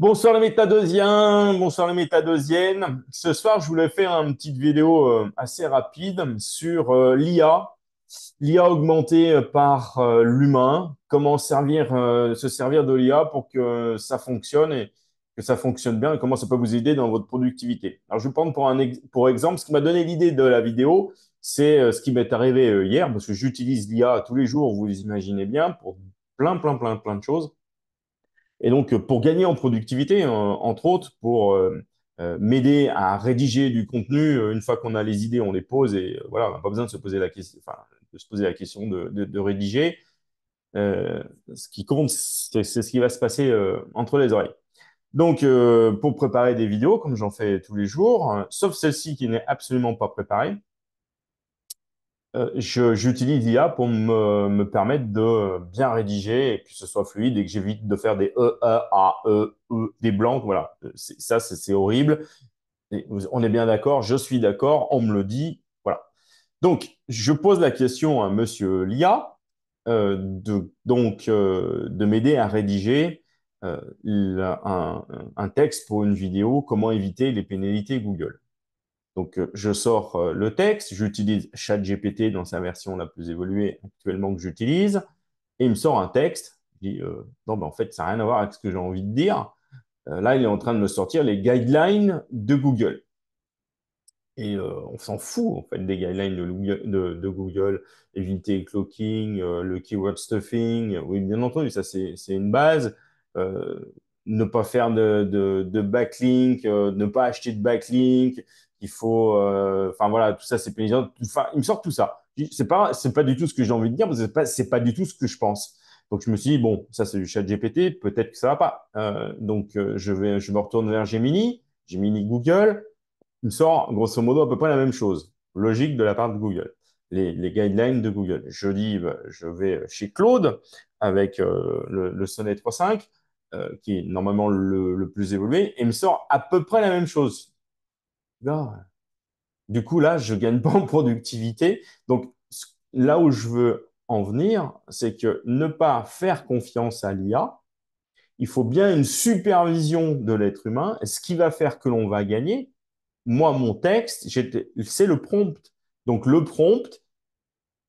Bonsoir les métadosiens, bonsoir les métadosiennes. Ce soir, je voulais faire une petite vidéo assez rapide sur l'IA augmentée par l'humain, comment se servir de l'IA pour que ça fonctionne et que ça fonctionne bien et comment ça peut vous aider dans votre productivité. Alors, je vais prendre pour exemple, ce qui m'a donné l'idée de la vidéo, c'est ce qui m'est arrivé hier, parce que j'utilise l'IA tous les jours, vous imaginez bien, pour plein de choses. Et donc, pour gagner en productivité, entre autres, pour m'aider à rédiger du contenu, une fois qu'on a les idées, on les pose et voilà, on n'a pas besoin de se poser la question, enfin, de se poser la question de rédiger. Euh, Ce qui compte, c'est ce qui va se passer entre les oreilles. Donc, pour préparer des vidéos, comme j'en fais tous les jours, sauf celle-ci qui n'est absolument pas préparée, j'utilise l'IA pour me permettre de bien rédiger et que ce soit fluide et que j'évite de faire des des blancs. Voilà, c'est horrible. Et on est bien d'accord, je suis d'accord, on me le dit. Voilà. Donc, je pose la question à monsieur l'IA de m'aider à rédiger un texte pour une vidéo, comment éviter les pénalités Google. Donc, je sors le texte, j'utilise ChatGPT dans sa version la plus évoluée actuellement que j'utilise, et il me sort un texte. Je dis, non, mais en fait, ça n'a rien à voir avec ce que j'ai envie de dire. Là, il est en train de me sortir les guidelines de Google. Et on s'en fout, en fait, des guidelines de Google, éviter le cloaking, le keyword stuffing. Oui, bien entendu, ça, c'est une base. Euh, Ne pas faire de backlink, ne pas acheter de backlink. Il faut, enfin voilà, tout ça, c'est pénible. Enfin, il me sort tout ça. C'est pas du tout ce que j'ai envie de dire, parce que c'est pas du tout ce que je pense. Donc, je me suis dit, bon, ça, c'est du chat GPT, peut-être que ça va pas. Je me retourne vers Gemini, Gemini Google. Il me sort grosso modo à peu près la même chose. Logique de la part de Google. Les guidelines de Google. Je dis, bah, je vais chez Claude avec le Sonnet 3.5, qui est normalement le plus évolué, et il me sort à peu près la même chose. Là, du coup, là, je gagne pas en productivité. Donc, là où je veux en venir, c'est que ne pas faire confiance à l'IA, il faut bien une supervision de l'être humain, ce qui va faire que l'on va gagner. Moi, mon texte, c'est le prompt. Donc, le prompt,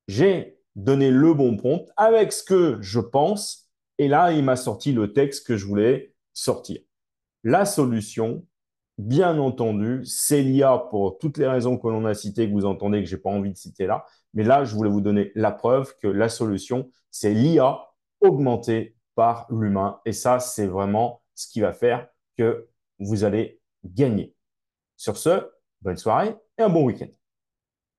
j'ai donné le bon prompt avec ce que je pense. Et là, il m'a sorti le texte que je voulais sortir. La solution, bien entendu, c'est l'IA pour toutes les raisons que l'on a citées, que vous entendez, que je n'ai pas envie de citer là. Mais là, je voulais vous donner la preuve que la solution, c'est l'IA augmentée par l'humain. Et ça, c'est vraiment ce qui va faire que vous allez gagner. Sur ce, bonne soirée et un bon week-end.